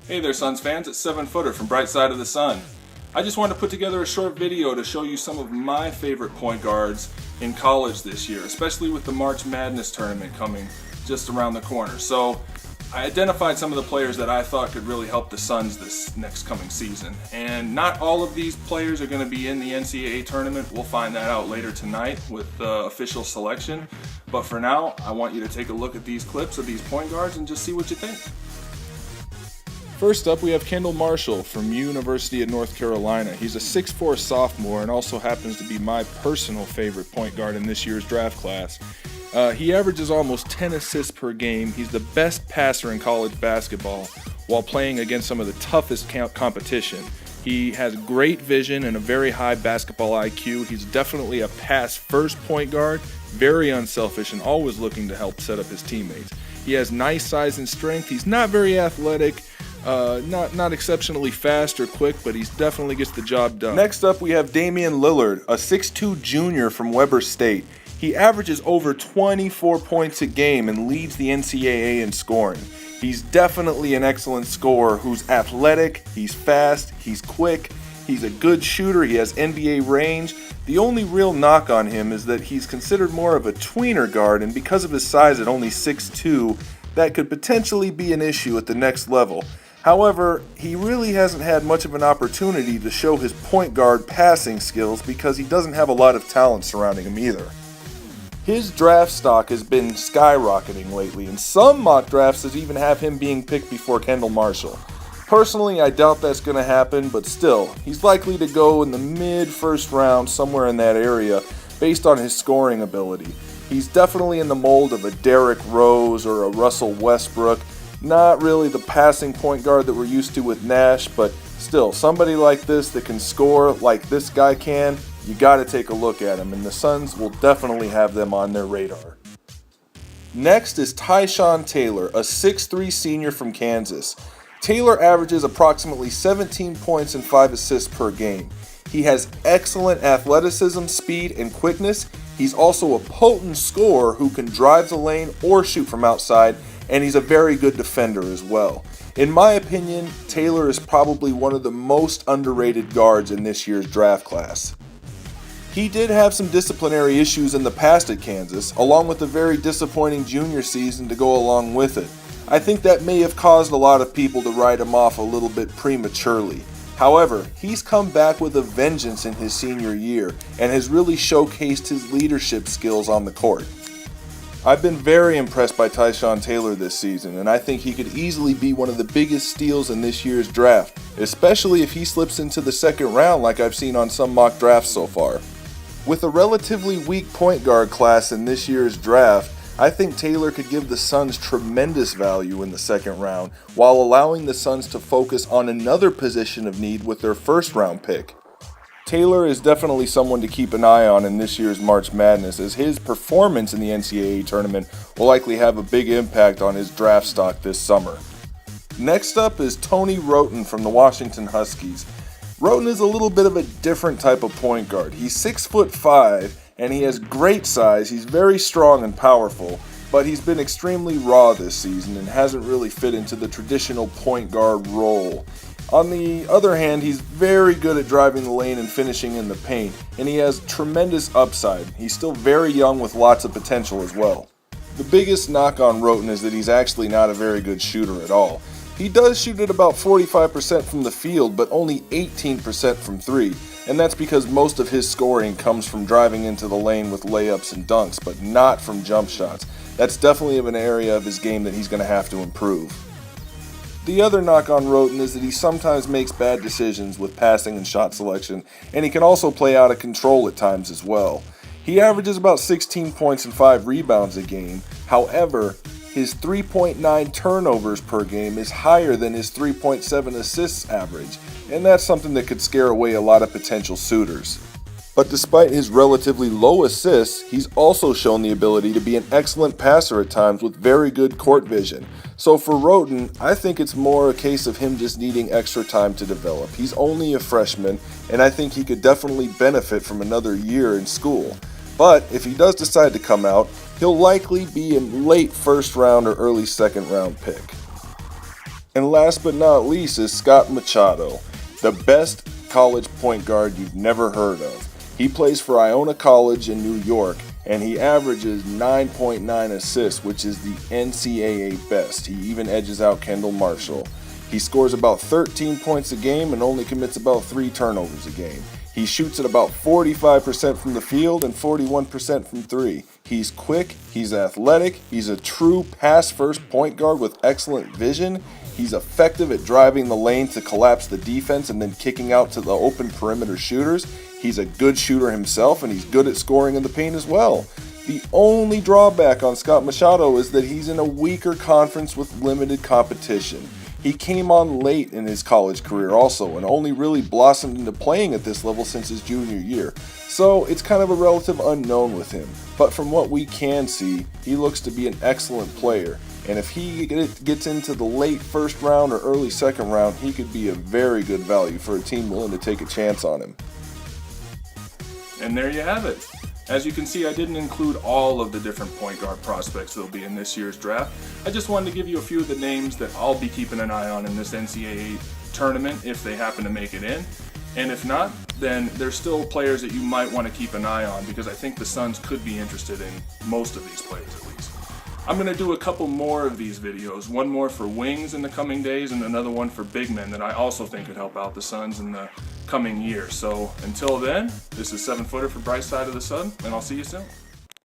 Hey there, Suns fans, it's 7-Footer from Bright Side of the Sun. I just wanted to put together a short video to show you some of my favorite point guards in college this year, especially with the March Madness tournament coming just around the corner. So I identified some of the players that I thought could really help the Suns this next coming season. And not all of these players are going to be in the NCAA tournament. We'll find that out later tonight with the official selection. But for now, I want you to take a look at these clips of these point guards and just see what you think. First up, we have Kendall Marshall from University of North Carolina. He's a 6'4" sophomore and also happens to be my personal favorite point guard in this year's draft class. He averages almost 10 assists per game. He's the best passer in college basketball while playing against some of the toughest competition. He has great vision and a very high basketball IQ. He's definitely a pass-first point guard, very unselfish and always looking to help set up his teammates. He has nice size and strength. He's not very athletic. Not exceptionally fast or quick, but he definitely gets the job done. Next up, we have Damian Lillard, a 6'2" junior from Weber State. He averages over 24 points a game and leads the NCAA in scoring. He's definitely an excellent scorer who's athletic, he's fast, he's quick, he's a good shooter, he has NBA range. The only real knock on him is that he's considered more of a tweener guard, and because of his size at only 6'2", that could potentially be an issue at the next level. However, he really hasn't had much of an opportunity to show his point guard passing skills because he doesn't have a lot of talent surrounding him either. His draft stock has been skyrocketing lately, and some mock drafts even have him being picked before Kendall Marshall. Personally, I doubt that's going to happen, but still, he's likely to go in the mid-first round, somewhere in that area, based on his scoring ability. He's definitely in the mold of a Derrick Rose or a Russell Westbrook. Not really the passing point guard that we're used to with Nash, but still, somebody like this that can score like this guy can, you got to take a look at him, and the Suns will definitely have them on their radar. Next is Tyshawn Taylor, a 6'3" senior from Kansas. Taylor averages approximately 17 points and 5 assists per game. He has excellent athleticism, speed, and quickness. He's also a potent scorer who can drive the lane or shoot from outside, and he's a very good defender as well. In my opinion, Taylor is probably one of the most underrated guards in this year's draft class. He did have some disciplinary issues in the past at Kansas, along with a very disappointing junior season to go along with it. I think that may have caused a lot of people to write him off a little bit prematurely. However, he's come back with a vengeance in his senior year and has really showcased his leadership skills on the court. I've been very impressed by Tyshawn Taylor this season, and I think he could easily be one of the biggest steals in this year's draft, especially if he slips into the second round like I've seen on some mock drafts so far. With a relatively weak point guard class in this year's draft, I think Taylor could give the Suns tremendous value in the second round, while allowing the Suns to focus on another position of need with their first round pick. Taylor is definitely someone to keep an eye on in this year's March Madness, as his performance in the NCAA tournament will likely have a big impact on his draft stock this summer. Next up is Tony Wroten from the Washington Huskies. Wroten is a little bit of a different type of point guard. He's 6'5", and he has great size. He's very strong and powerful, but he's been extremely raw this season and hasn't really fit into the traditional point guard role. On the other hand, he's very good at driving the lane and finishing in the paint, and he has tremendous upside. He's still very young with lots of potential as well. The biggest knock on Wroten is that he's actually not a very good shooter at all. He does shoot at about 45% from the field, but only 18% from three, and that's because most of his scoring comes from driving into the lane with layups and dunks, but not from jump shots. That's definitely an area of his game that he's going to have to improve. The other knock on Wroten is that he sometimes makes bad decisions with passing and shot selection, and he can also play out of control at times as well. He averages about 16 points and 5 rebounds a game. However, his 3.9 turnovers per game is higher than his 3.7 assists average, and that's something that could scare away a lot of potential suitors. But despite his relatively low assists, he's also shown the ability to be an excellent passer at times with very good court vision. So for Wroten, I think it's more a case of him just needing extra time to develop. He's only a freshman, and I think he could definitely benefit from another year in school. But if he does decide to come out, he'll likely be a late first round or early second round pick. And last but not least is Scott Machado, the best college point guard you've never heard of. He plays for Iona College in New York, and he averages 9.9 assists, which is the NCAA best. He even edges out Kendall Marshall. He scores about 13 points a game and only commits about 3 turnovers a game. He shoots at about 45% from the field and 41% from 3. He's quick, he's athletic, he's a true pass-first point guard with excellent vision. He's effective at driving the lane to collapse the defense and then kicking out to the open perimeter shooters. He's a good shooter himself, and he's good at scoring in the paint as well. The only drawback on Scott Machado is that he's in a weaker conference with limited competition. He came on late in his college career also, and only really blossomed into playing at this level since his junior year. So it's kind of a relative unknown with him. But from what we can see, he looks to be an excellent player. And if he gets into the late first round or early second round, he could be a very good value for a team willing to take a chance on him. And there you have it. As you can see, I didn't include all of the different point guard prospects that will be in this year's draft. I just wanted to give you a few of the names that I'll be keeping an eye on in this NCAA tournament if they happen to make it in. And if not, then there's still players that you might want to keep an eye on, because I think the Suns could be interested in most of these players at least. I'm going to do a couple more of these videos, one more for wings in the coming days and another one for big men that I also think could help out the Suns in the coming year. So until then, this is 7 Footer for Bright Side of the Sun, and I'll see you soon.